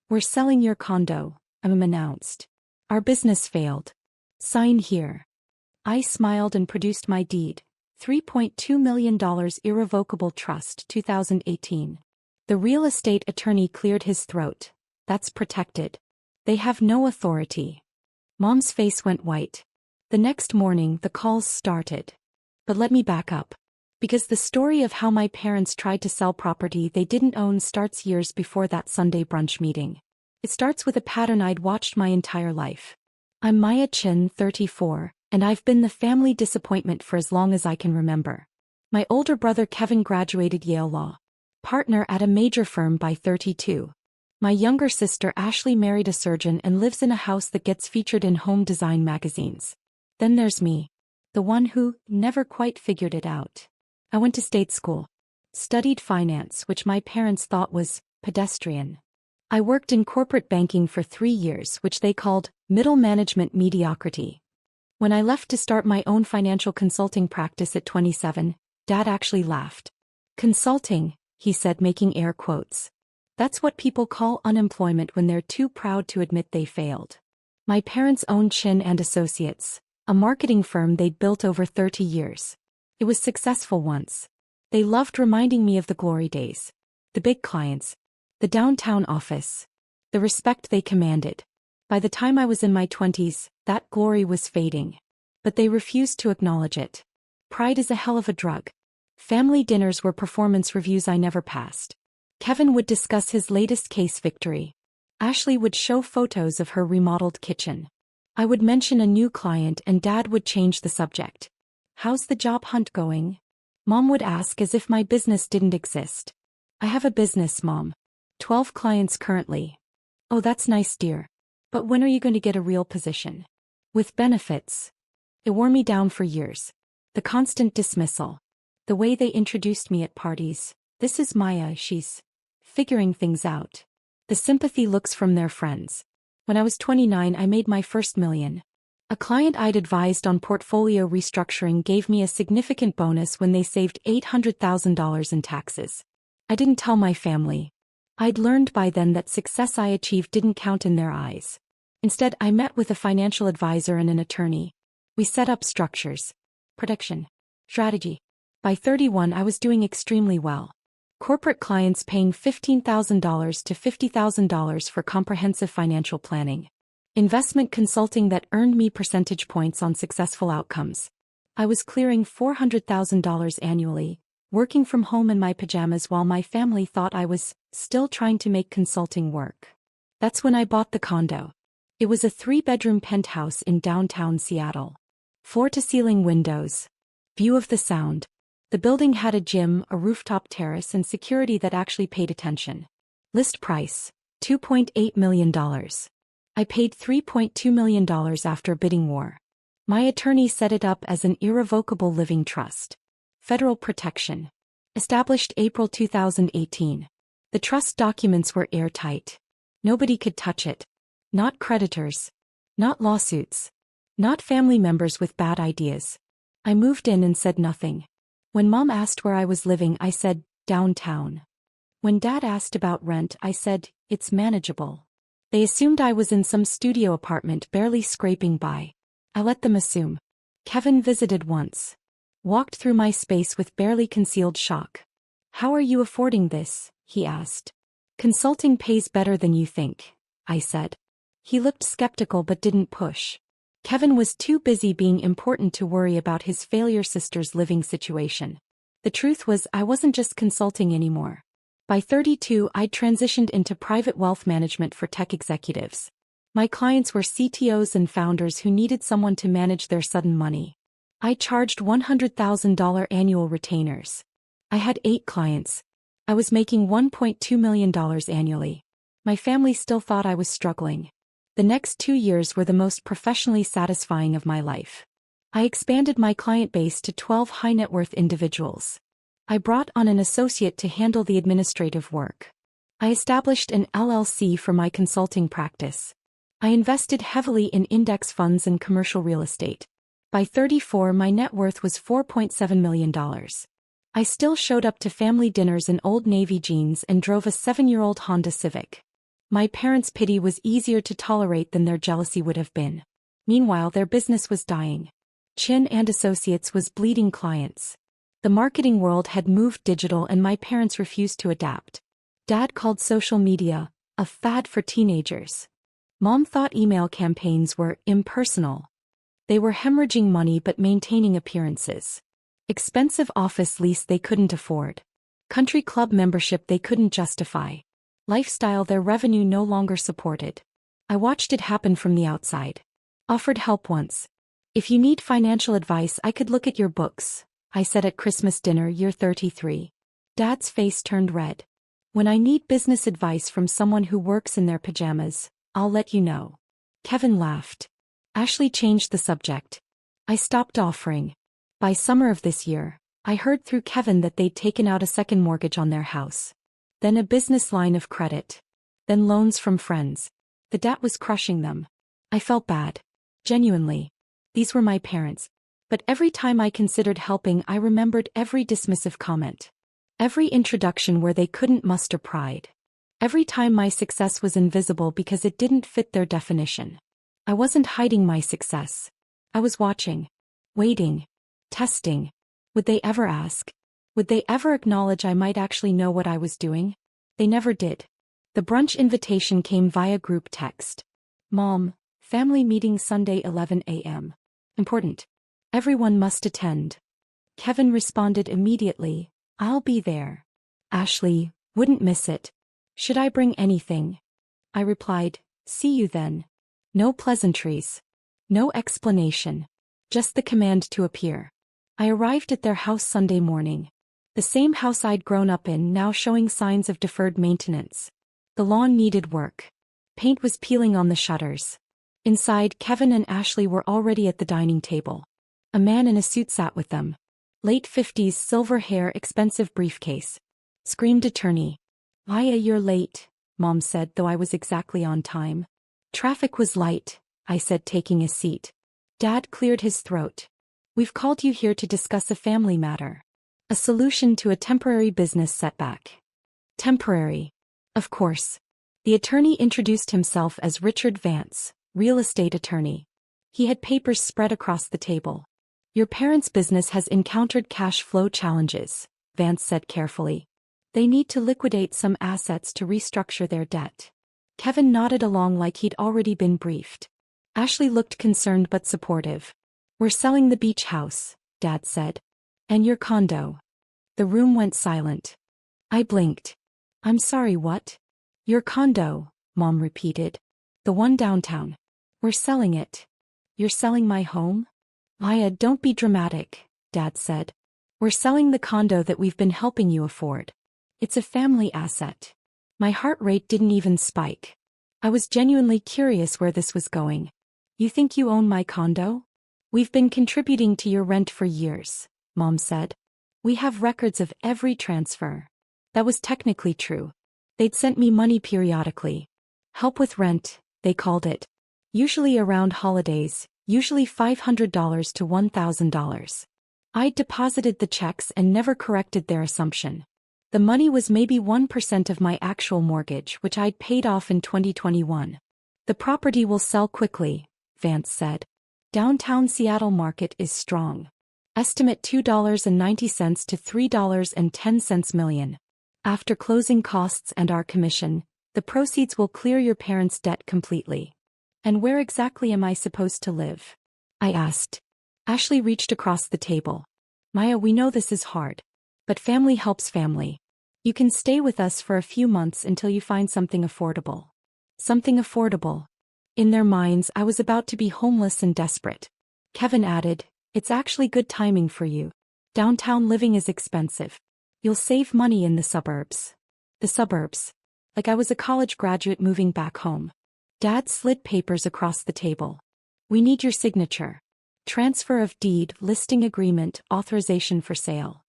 We're selling your condo, announced. Our business failed. Sign here. I smiled and produced my deed. $3.2 million irrevocable trust 2018. The real estate attorney cleared his throat. That's protected. They have no authority. Mom's face went white. The next morning the calls started. But let me back up. Because the story of how my parents tried to sell property they didn't own starts years before that Sunday brunch meeting. It starts with a pattern I'd watched my entire life. I'm Maya Chin, 34, and I've been the family disappointment for as long as I can remember. My older brother Kevin graduated Yale Law. Partner at a major firm by 32. My younger sister Ashley married a surgeon and lives in a house that gets featured in home design magazines. Then there's me. The one who never quite figured it out. I went to state school. Studied finance, which my parents thought was pedestrian. I worked in corporate banking for 3 years, which they called middle management mediocrity. When I left to start my own financial consulting practice at 27, Dad actually laughed. Consulting, he said, making air quotes. That's what people call unemployment when they're too proud to admit they failed. My parents owned Chin and Associates, a marketing firm they'd built over 30 years. It was successful once. They loved reminding me of the glory days. The big clients. The downtown office. The respect they commanded. By the time I was in my 20s, that glory was fading. But they refused to acknowledge it. Pride is a hell of a drug. Family dinners were performance reviews I never passed. Kevin would discuss his latest case victory. Ashley would show photos of her remodeled kitchen. I would mention a new client and Dad would change the subject. How's the job hunt going? Mom would ask as if my business didn't exist. I have a business, Mom. 12 clients currently. Oh, that's nice, dear. But when are you going to get a real position? With benefits. It wore me down for years. The constant dismissal. The way they introduced me at parties. This is Maya, she's figuring things out. The sympathy looks from their friends. When I was 29, I made my first million. A client I'd advised on portfolio restructuring gave me a significant bonus when they saved $800,000 in taxes. I didn't tell my family. I'd learned by then that success I achieved didn't count in their eyes. Instead, I met with a financial advisor and an attorney. We set up structures. Protection. Strategy. By 31, I was doing extremely well. Corporate clients paying $15,000 to $50,000 for comprehensive financial planning. Investment consulting that earned me percentage points on successful outcomes. I was clearing $400,000 annually, working from home in my pajamas while my family thought I was still trying to make consulting work. That's when I bought the condo. It was a 3-bedroom penthouse in downtown Seattle. Floor-to-ceiling windows. View of the Sound. The building had a gym, a rooftop terrace, and security that actually paid attention. List price, $2.8 million. I paid $3.2 million after a bidding war. My attorney set it up as an irrevocable living trust. Federal protection. Established April 2018. The trust documents were airtight. Nobody could touch it. Not creditors. Not lawsuits. Not family members with bad ideas. I moved in and said nothing. When Mom asked where I was living, I said, downtown. When Dad asked about rent, I said, it's manageable. They assumed I was in some studio apartment barely scraping by. I let them assume. Kevin visited once. Walked through my space with barely concealed shock. How are you affording this? He asked. Consulting pays better than you think, I said. He looked skeptical but didn't push. Kevin was too busy being important to worry about his failure sister's living situation. The truth was I wasn't just consulting anymore. By 32, I'd transitioned into private wealth management for tech executives. My clients were CTOs and founders who needed someone to manage their sudden money. I charged $100,000 annual retainers. I had 8 clients. I was making $1.2 million annually. My family still thought I was struggling. The next 2 years were the most professionally satisfying of my life. I expanded my client base to 12 high-net-worth individuals. I brought on an associate to handle the administrative work. I established an LLC for my consulting practice. I invested heavily in index funds and commercial real estate. By 34, my net worth was $4.7 million. I still showed up to family dinners in Old Navy jeans and drove a 7-year-old Honda Civic. My parents' pity was easier to tolerate than their jealousy would have been. Meanwhile, their business was dying. Chin and Associates was bleeding clients. The marketing world had moved digital and my parents refused to adapt. Dad called social media a fad for teenagers. Mom thought email campaigns were impersonal. They were hemorrhaging money but maintaining appearances. Expensive office lease they couldn't afford. Country club membership they couldn't justify. Lifestyle their revenue no longer supported. I watched it happen from the outside. Offered help once. If you need financial advice, I could look at your books, I said at Christmas dinner year 33. Dad's face turned red. When I need business advice from someone who works in their pajamas, I'll let you know. Kevin laughed. Ashley changed the subject. I stopped offering. By summer of this year, I heard through Kevin that they'd taken out a second mortgage on their house. Then a business line of credit. Then loans from friends. The debt was crushing them. I felt bad. Genuinely. These were my parents. But every time I considered helping, I remembered every dismissive comment. Every introduction where they couldn't muster pride. Every time my success was invisible because it didn't fit their definition. I wasn't hiding my success. I was watching. Waiting. Testing. Would they ever ask? Would they ever acknowledge I might actually know what I was doing? They never did. The brunch invitation came via group text. Mom, family meeting Sunday 11 a.m. Important. Everyone must attend. Kevin responded immediately, I'll be there. Ashley, wouldn't miss it. Should I bring anything? I replied, see you then. No pleasantries. No explanation. Just the command to appear. I arrived at their house Sunday morning. The same house I'd grown up in, now showing signs of deferred maintenance. The lawn needed work. Paint was peeling on the shutters. Inside, Kevin and Ashley were already at the dining table. A man in a suit sat with them. Late 50s, silver hair, expensive briefcase. Screamed attorney. Maya, you're late, Mom said, though I was exactly on time. Traffic was light, I said, taking a seat. Dad cleared his throat. We've called you here to discuss a family matter. A solution to a temporary business setback. Temporary. Of course. The attorney introduced himself as Richard Vance, real estate attorney. He had papers spread across the table. Your parents' business has encountered cash flow challenges, Vance said carefully. They need to liquidate some assets to restructure their debt. Kevin nodded along like he'd already been briefed. Ashley looked concerned but supportive. We're selling the beach house, Dad said. And your condo. The room went silent. I blinked. I'm sorry, what? Your condo, Mom repeated. The one downtown. We're selling it. You're selling my home? Maya, don't be dramatic, Dad said. We're selling the condo that we've been helping you afford. It's a family asset. My heart rate didn't even spike. I was genuinely curious where this was going. You think you own my condo? We've been contributing to your rent for years, Mom said. We have records of every transfer. That was technically true. They'd sent me money periodically. Help with rent, they called it. Usually around holidays, usually $500 to $1,000. I'd deposited the checks and never corrected their assumption. The money was maybe 1% of my actual mortgage, which I'd paid off in 2021. The property will sell quickly, Vance said. Downtown Seattle market is strong. Estimate $2.90 to $3.10 million. After closing costs and our commission, the proceeds will clear your parents' debt completely. And where exactly am I supposed to live? I asked. Ashley reached across the table. Maya, we know this is hard. But family helps family. You can stay with us for a few months until you find something affordable. Something affordable. In their minds, I was about to be homeless and desperate. Kevin added, it's actually good timing for you. Downtown living is expensive. You'll save money in the suburbs. The suburbs. Like I was a college graduate moving back home. Dad slid papers across the table. We need your signature. Transfer of deed, listing agreement, authorization for sale.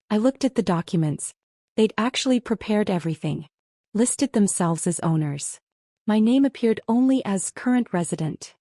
I looked at the documents. They'd actually prepared everything. Listed themselves as owners. My name appeared only as current resident.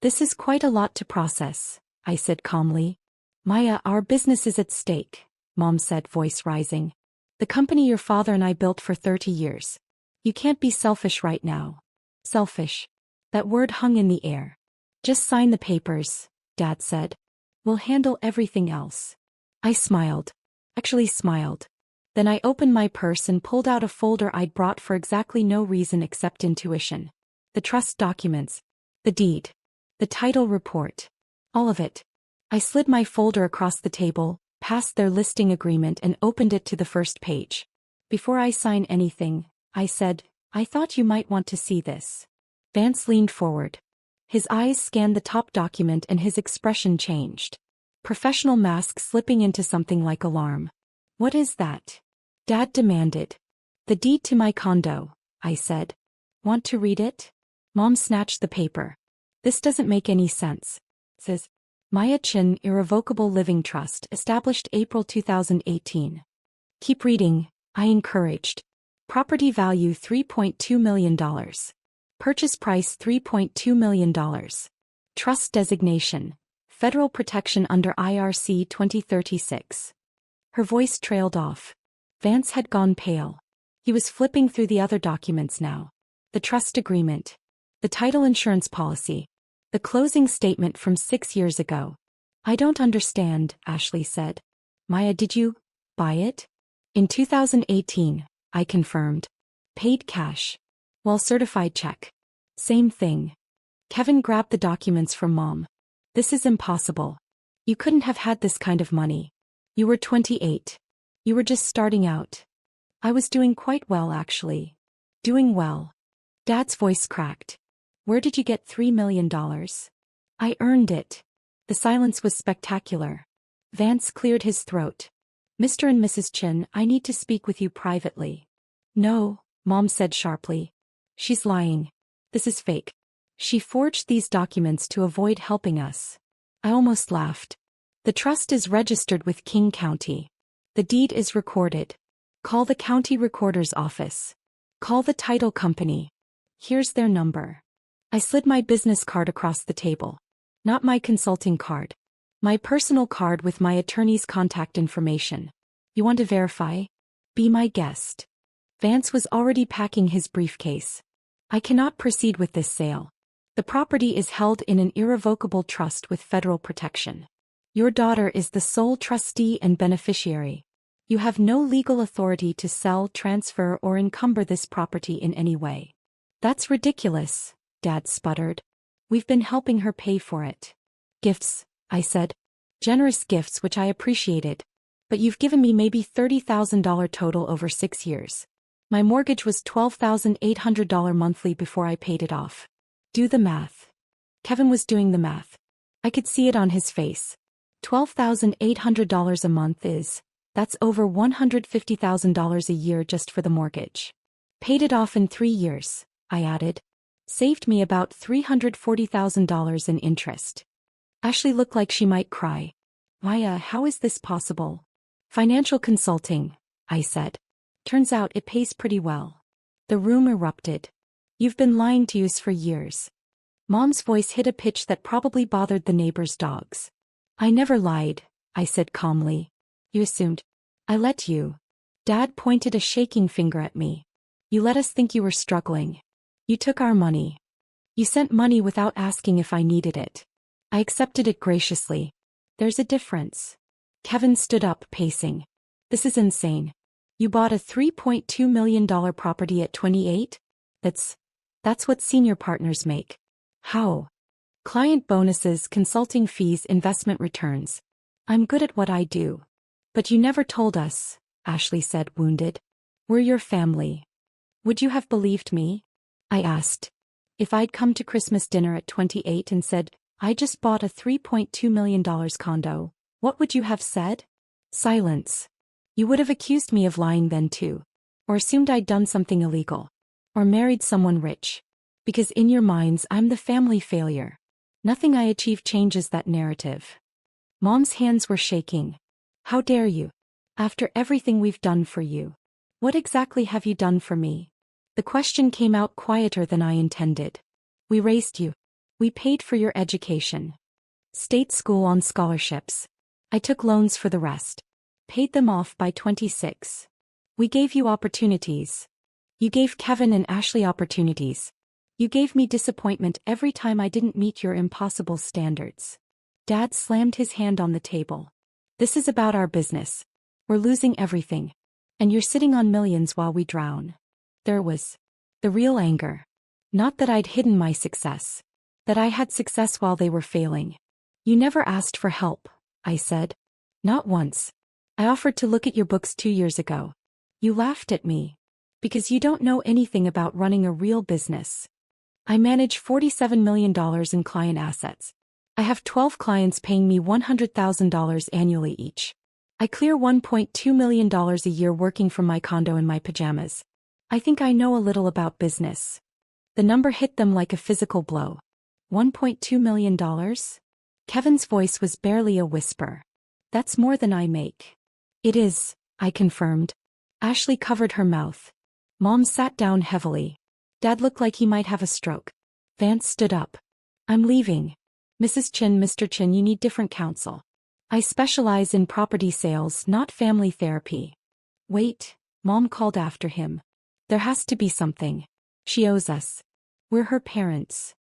This is quite a lot to process, I said calmly. Maya, our business is at stake, Mom said, voice rising. The company your father and I built for 30 years. You can't be selfish right now. Selfish. That word hung in the air. Just sign the papers, Dad said. We'll handle everything else. I smiled. Actually smiled. Then I opened my purse and pulled out a folder I'd brought for exactly no reason except intuition. The trust documents. The deed. The title report. All of it. I slid my folder across the table, passed their listing agreement and opened it to the first page. Before I sign anything, I said, I thought you might want to see this. Vance leaned forward. His eyes scanned the top document and his expression changed. Professional mask slipping into something like alarm. What is that? Dad demanded. The deed to my condo, I said. Want to read it? Mom snatched the paper. This doesn't make any sense. Says, Maya Chin Irrevocable Living Trust, established April 2018. Keep reading, I encouraged. Property value $3.2 million. Purchase price $3.2 million. Trust designation, Federal Protection under IRC 2036. Her voice trailed off. Vance had gone pale. He was flipping through the other documents now. The trust agreement. The title insurance policy. The closing statement from 6 years ago. I don't understand, Ashley said. Maya, did you buy it? In 2018, I confirmed. Paid cash. Well, certified check. Same thing. Kevin grabbed the documents from Mom. This is impossible. You couldn't have had this kind of money. You were 28. You were just starting out. I was doing quite well, actually. Doing well. Dad's voice cracked. Where did you get $3 million? I earned it. The silence was spectacular. Vance cleared his throat. Mr. and Mrs. Chin, I need to speak with you privately. No, Mom said sharply. She's lying. This is fake. She forged these documents to avoid helping us. I almost laughed. The trust is registered with King County. The deed is recorded. Call the county recorder's office. Call the title company. Here's their number. I slid my business card across the table. Not my consulting card. My personal card with my attorney's contact information. You want to verify? Be my guest. Vance was already packing his briefcase. I cannot proceed with this sale. The property is held in an irrevocable trust with federal protection. Your daughter is the sole trustee and beneficiary. You have no legal authority to sell, transfer, or encumber this property in any way. That's ridiculous, Dad sputtered. We've been helping her pay for it. Gifts, I said. Generous gifts, which I appreciated. But you've given me maybe $30,000 total over 6 years. My mortgage was $12,800 monthly before I paid it off. Do the math. Kevin was doing the math. I could see it on his face. $12,800 a month that's over $150,000 a year just for the mortgage. Paid it off in 3 years, I added. Saved me about $340,000 in interest. Ashley looked like she might cry. Maya, how is this possible? Financial consulting, I said. Turns out it pays pretty well. The room erupted. You've been lying to us for years. Mom's voice hit a pitch that probably bothered the neighbor's dogs. I never lied, I said calmly. You assumed. I let you. Dad pointed a shaking finger at me. You let us think you were struggling. You took our money. You sent money without asking if I needed it. I accepted it graciously. There's a difference. Kevin stood up, pacing. This is insane. You bought a $3.2 million property at 28? That's what senior partners make. How? Client bonuses, consulting fees, investment returns. I'm good at what I do. But you never told us, Ashley said, wounded. We're your family. Would you have believed me? I asked. If I'd come to Christmas dinner at 28 and said, I just bought a $3.2 million condo, what would you have said? Silence. You would have accused me of lying then too. Or assumed I'd done something illegal. Or married someone rich. Because in your minds I'm the family failure. Nothing I achieve changes that narrative. Mom's hands were shaking. How dare you? After everything we've done for you. What exactly have you done for me? The question came out quieter than I intended. We raised you. We paid for your education. State school on scholarships. I took loans for the rest. Paid them off by 26. We gave you opportunities. You gave Kevin and Ashley opportunities. You gave me disappointment every time I didn't meet your impossible standards. Dad slammed his hand on the table. This is about our business. We're losing everything. And you're sitting on millions while we drown. There was the real anger. Not that I'd hidden my success. That I had success while they were failing. You never asked for help, I said. Not once. I offered to look at your books 2 years ago. You laughed at me. Because you don't know anything about running a real business. I manage $47 million in client assets. I have 12 clients paying me $100,000 annually each. I clear $1.2 million a year working from my condo in my pajamas. I think I know a little about business. The number hit them like a physical blow. $1.2 million? Kevin's voice was barely a whisper. That's more than I make. It is, I confirmed. Ashley covered her mouth. Mom sat down heavily. Dad looked like he might have a stroke. Vance stood up. I'm leaving. Mrs. Chin, Mr. Chin, you need different counsel. I specialize in property sales, not family therapy. Wait, Mom called after him. There has to be something. She owes us. We're her parents.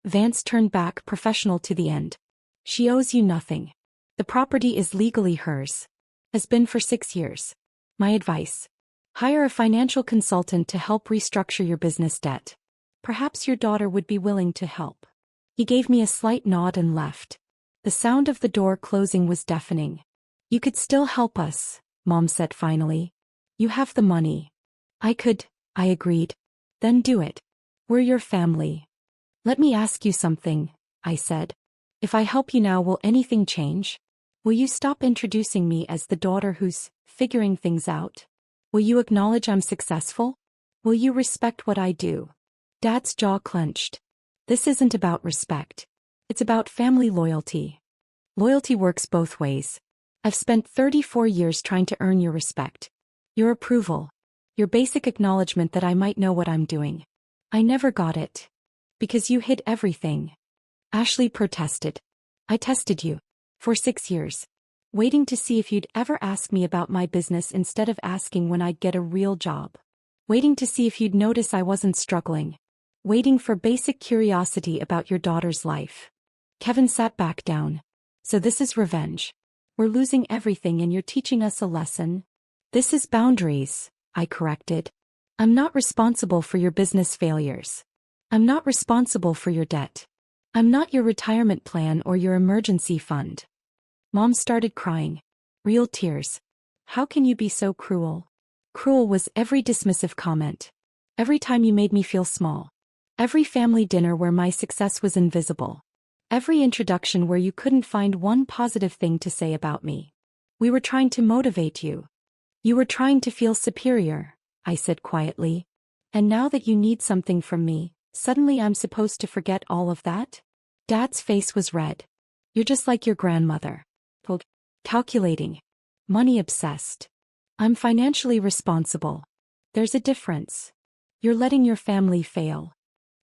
Vance turned back, professional to the end. She owes you nothing. The property is legally hers. Has been for 6 years. My advice. Hire a financial consultant to help restructure your business debt. Perhaps your daughter would be willing to help. He gave me a slight nod and left. The sound of the door closing was deafening. You could still help us, Mom said finally. You have the money. I agreed. Then do it. We're your family. Let me ask you something, I said. If I help you now, will anything change? Will you stop introducing me as the daughter who's figuring things out? Will you acknowledge I'm successful? Will you respect what I do? Dad's jaw clenched. This isn't about respect. It's about family loyalty. Loyalty works both ways. I've spent 34 years trying to earn your respect. Your approval. Your basic acknowledgement that I might know what I'm doing. I never got it. Because you hid everything. Ashley protested. I tested you. For 6 years. Waiting to see if you'd ever ask me about my business instead of asking when I'd get a real job. Waiting to see if you'd notice I wasn't struggling. Waiting for basic curiosity about your daughter's life. Kevin sat back down. So this is revenge. We're losing everything and you're teaching us a lesson. This is boundaries, I corrected. I'm not responsible for your business failures. I'm not responsible for your debt. I'm not your retirement plan or your emergency fund. Mom started crying. Real tears. How can you be so cruel? Cruel was every dismissive comment. Every time you made me feel small. Every family dinner where my success was invisible. Every introduction where you couldn't find one positive thing to say about me. We were trying to motivate you. You were trying to feel superior, I said quietly. And now that you need something from me, suddenly I'm supposed to forget all of that? Dad's face was red. You're just like your grandmother. Calculating. Money obsessed. I'm financially responsible. There's a difference. You're letting your family fail.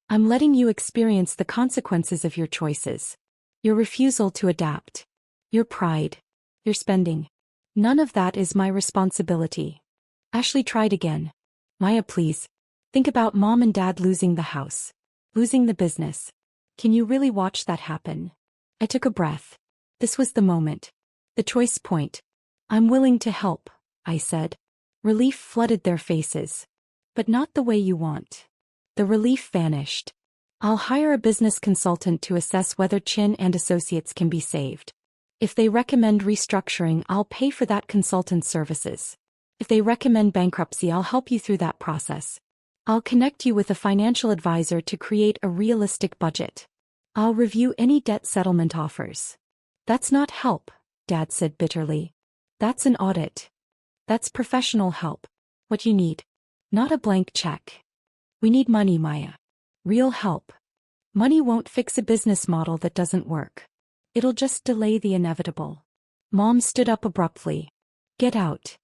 I'm letting you experience the consequences of your choices. Your refusal to adapt. Your pride. Your spending. None of that is my responsibility. Ashley tried again. Maya, please. Think about Mom and Dad losing the house. Losing the business. Can you really watch that happen? I took a breath. This was the moment. The choice point. I'm willing to help, I said. Relief flooded their faces. But not the way you want. The relief vanished. I'll hire a business consultant to assess whether Chin and Associates can be saved. If they recommend restructuring, I'll pay for that consultant's services. If they recommend bankruptcy, I'll help you through that process. I'll connect you with a financial advisor to create a realistic budget. I'll review any debt settlement offers. That's not help, Dad said bitterly. That's an audit. That's professional help. What you need. Not a blank check. We need money, Maya. Real help. Money won't fix a business model that doesn't work. It'll just delay the inevitable. Mom stood up abruptly. Get out.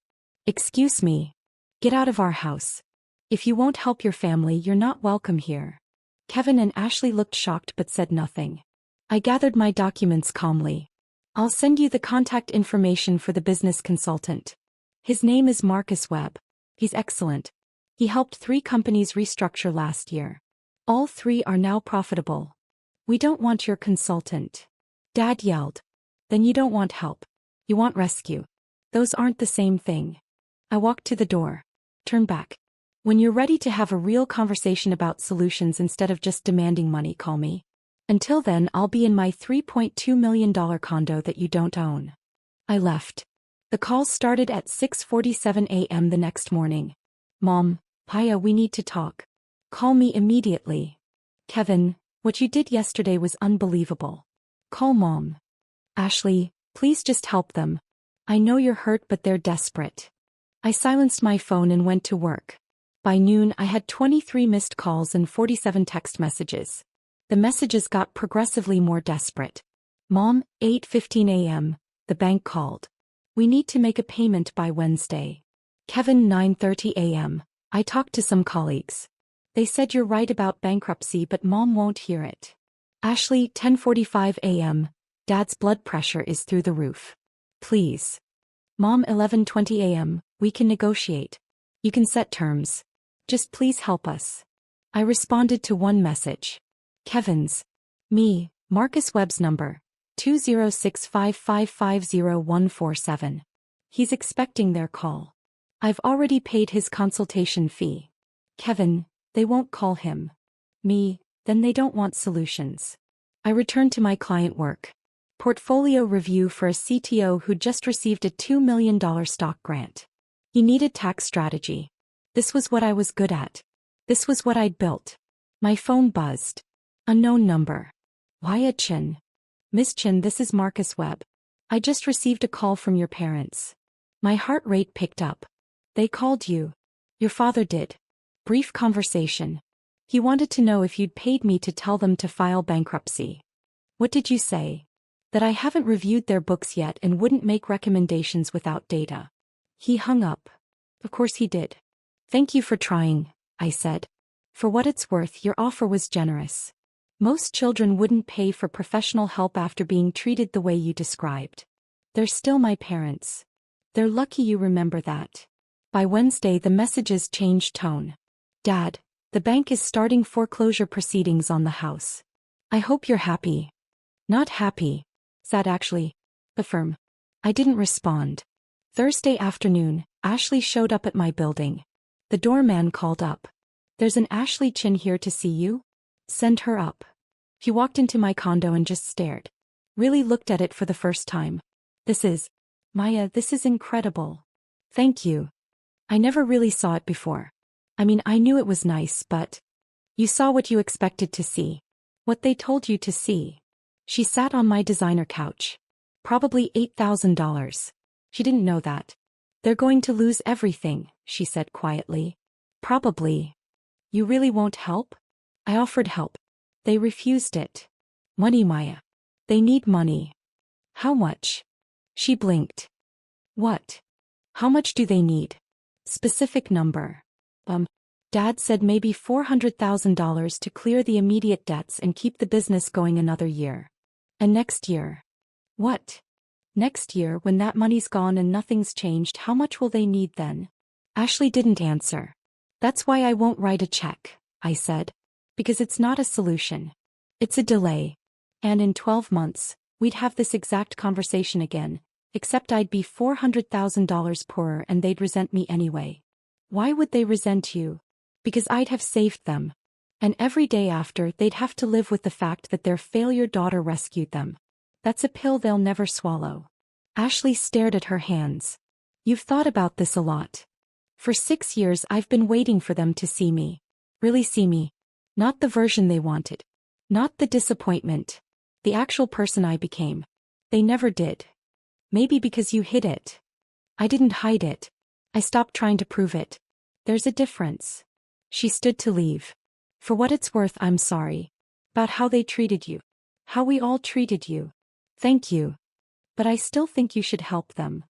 Excuse me. Get out of our house. If you won't help your family, you're not welcome here. Kevin and Ashley looked shocked but said nothing. I gathered my documents calmly. I'll send you the contact information for the business consultant. His name is Marcus Webb. He's excellent. He helped 3 companies restructure last year. All 3 are now profitable. We don't want your consultant. Dad yelled. Then you don't want help. You want rescue. Those aren't the same thing. I walked to the door. Turn back. When you're ready to have a real conversation about solutions instead of just demanding money, call me. Until then, I'll be in my $3.2 million condo that you don't own. I left. The call started at 6:47 a.m. the next morning. Mom, Paya, we need to talk. Call me immediately. Kevin, what you did yesterday was unbelievable. Call Mom. Ashley, please just help them. I know you're hurt, but they're desperate. I silenced my phone and went to work. By noon, I had 23 missed calls and 47 text messages. The messages got progressively more desperate. Mom, 8:15 a.m., the bank called. We need to make a payment by Wednesday. Kevin, 9:30 a.m., I talked to some colleagues. They said you're right about bankruptcy, but Mom won't hear it. Ashley, 10:45 a.m., Dad's blood pressure is through the roof. Please. Mom, 11:20 a.m., we can negotiate. You can set terms. Just please help us. I responded to one message. Kevin's. Me, Marcus Webb's number, 20655500147. He's expecting their call. I've already paid his consultation fee. Kevin, they won't call him. Me, then they don't want solutions. I returned to my client work. Portfolio review for a CTO who just received a $2 million stock grant. He needed tax strategy. This was what I was good at. This was what I'd built. My phone buzzed. Unknown number. Why Chin? Miss Chin, this is Marcus Webb. I just received a call from your parents. My heart rate picked up. They called you. Your father did. Brief conversation. He wanted to know if you'd paid me to tell them to file bankruptcy. What did you say? That I haven't reviewed their books yet and wouldn't make recommendations without data. He hung up. Of course he did. Thank you for trying, I said. For what it's worth, your offer was generous. Most children wouldn't pay for professional help after being treated the way you described. They're still my parents. They're lucky you remember that. By Wednesday, the messages changed tone. Dad, the bank is starting foreclosure proceedings on the house. I hope you're happy. Not happy, said Ashley. But firm. I didn't respond. Thursday afternoon, Ashley showed up at my building. The doorman called up. There's an Ashley Chin here to see you. Send her up. He walked into my condo and just stared. Really looked at it for the first time. Maya, this is incredible. Thank you. I never really saw it before. I mean, I knew it was nice, but you saw what you expected to see. What they told you to see. She sat on my designer couch. Probably $8,000. She didn't know that. They're going to lose everything, she said quietly. Probably. You really won't help? I offered help. They refused it. Money, Maya. They need money. How much? She blinked. What? How much do they need? Specific number. Dad said maybe $400,000 to clear the immediate debts and keep the business going another year. And next year. What? Next year, when that money's gone and nothing's changed, how much will they need then? Ashley didn't answer. That's why I won't write a check, I said. Because it's not a solution. It's a delay. And in 12 months, we'd have this exact conversation again, except I'd be $400,000 poorer and they'd resent me anyway. Why would they resent you? Because I'd have saved them. And every day after, they'd have to live with the fact that their failure daughter rescued them. That's a pill they'll never swallow. Ashley stared at her hands. You've thought about this a lot. For 6 years I've been waiting for them to see me. Really see me. Not the version they wanted. Not the disappointment. The actual person I became. They never did. Maybe because you hid it. I didn't hide it. I stopped trying to prove it. There's a difference. She stood to leave. For what it's worth, I'm sorry. About how they treated you. How we all treated you. Thank you. But I still think you should help them.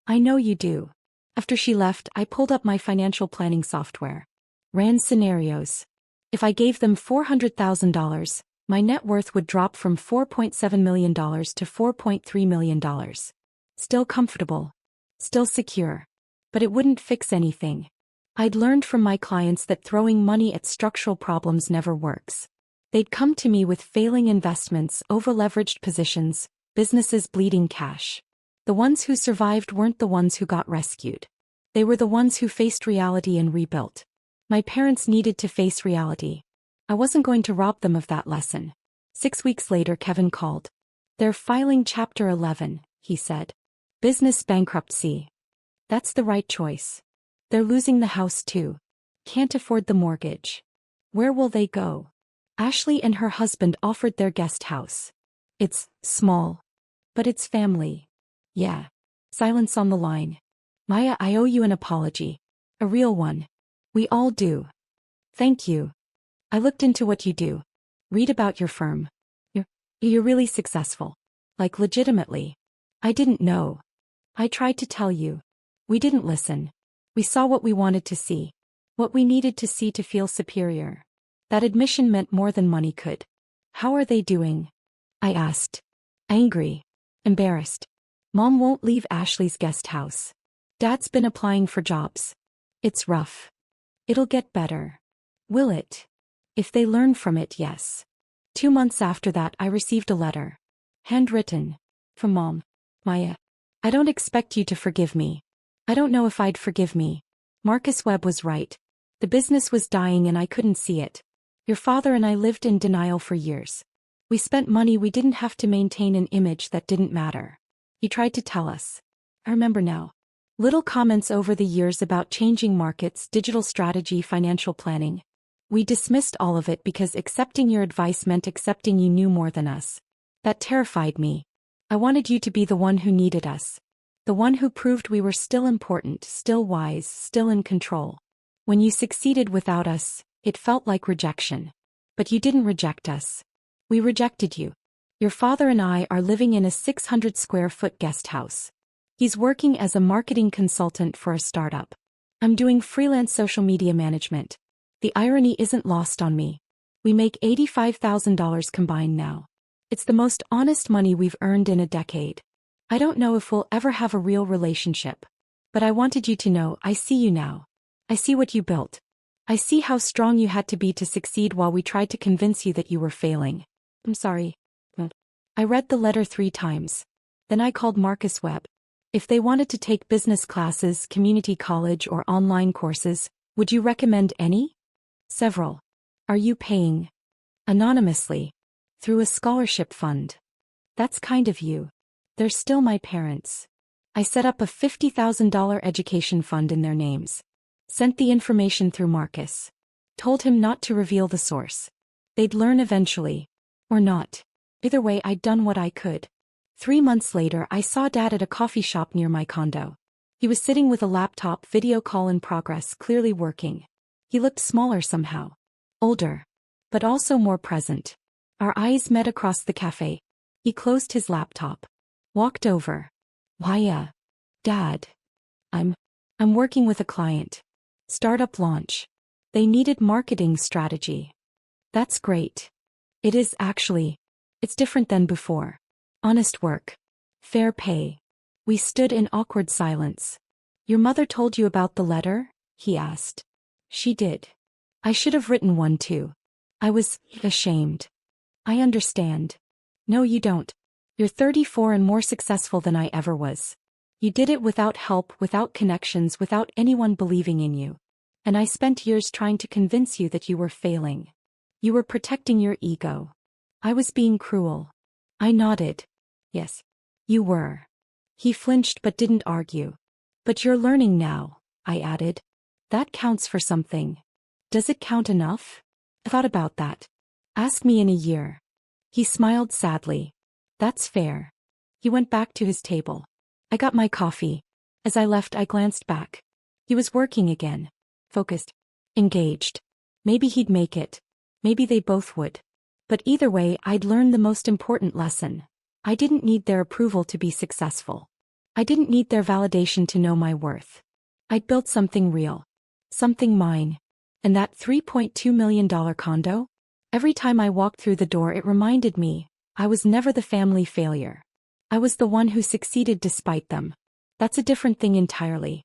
I know you do. After she left, I pulled up my financial planning software. Ran scenarios. If I gave them $400,000, my net worth would drop from $4.7 million to $4.3 million. Still comfortable. Still secure. But it wouldn't fix anything. I'd learned from my clients that throwing money at structural problems never works. They'd come to me with failing investments, over-leveraged positions, businesses bleeding cash. The ones who survived weren't the ones who got rescued. They were the ones who faced reality and rebuilt. My parents needed to face reality. I wasn't going to rob them of that lesson. 6 weeks later, Kevin called. "They're filing Chapter 11, he said. "Business bankruptcy." "That's the right choice. They're losing the house too. Can't afford the mortgage. Where will they go?" Ashley and her husband offered their guest house. "It's small. But it's family." "Yeah." Silence on the line. "Maya, I owe you an apology. A real one. We all do." "Thank you. I looked into what you do. Read about your firm. You're really successful. Like legitimately. I didn't know. I tried to tell you. We didn't listen. We saw what we wanted to see. What we needed to see to feel superior. That admission meant more than money could." "How are they doing?" I asked. "Angry. Embarrassed. Mom won't leave Ashley's guest house. Dad's been applying for jobs. It's rough. It'll get better." "Will it?" "If they learn from it, yes." 2 months after that, I received a letter. Handwritten. From Mom. "Maya, I don't expect you to forgive me. I don't know if I'd forgive me. Marcus Webb was right. The business was dying and I couldn't see it. Your father and I lived in denial for years. We spent money we didn't have to maintain an image that didn't matter. He tried to tell us. I remember now. Little comments over the years about changing markets, digital strategy, financial planning. We dismissed all of it because accepting your advice meant accepting you knew more than us. That terrified me. I wanted you to be the one who needed us. The one who proved we were still important, still wise, still in control. When you succeeded without us, it felt like rejection. But you didn't reject us. We rejected you. Your father and I are living in a 600-square-foot guest house. He's working as a marketing consultant for a startup. I'm doing freelance social media management. The irony isn't lost on me. We make $85,000 combined now. It's the most honest money we've earned in a decade. I don't know if we'll ever have a real relationship. But I wanted you to know I see you now. I see what you built. I see how strong you had to be to succeed while we tried to convince you that you were failing. I'm sorry. I read the letter 3 times. Then I called Marcus Webb. If they wanted to take business classes, community college, or online courses, would you recommend any? Several. Are you paying? Anonymously. Through a scholarship fund. That's kind of you. They're still my parents. I set up a $50,000 education fund in their names. Sent the information through Marcus. Told him not to reveal the source. They'd learn eventually. Or not. Either way, I'd done what I could. 3 months later, I saw Dad at a coffee shop near my condo. He was sitting with a laptop, video call in progress, clearly working. He looked smaller somehow. Older. But also more present. Our eyes met across the cafe. He closed his laptop. Walked over. "Why, Dad. I'm working with a client. Startup launch. They needed marketing strategy." "That's great." "It is actually. It's different than before. Honest work. Fair pay." We stood in awkward silence. "Your mother told you about the letter?" he asked. "She did. I should have written one too. I was ashamed." "I understand." "No, you don't. You're 34 and more successful than I ever was. You did it without help, without connections, without anyone believing in you. And I spent years trying to convince you that you were failing. You were protecting your ego. I was being cruel." I nodded. "Yes. You were." He flinched but didn't argue. "But you're learning now," I added. "That counts for something. Does it count enough?" I thought about that. "Ask me in a year." He smiled sadly. "That's fair." He went back to his table. I got my coffee. As I left, I glanced back. He was working again. Focused. Engaged. Maybe he'd make it. Maybe they both would. But either way, I'd learned the most important lesson. I didn't need their approval to be successful. I didn't need their validation to know my worth. I'd built something real. Something mine. And that $3.2 million condo? Every time I walked through the door, it reminded me, I was never the family failure. I was the one who succeeded despite them. That's a different thing entirely.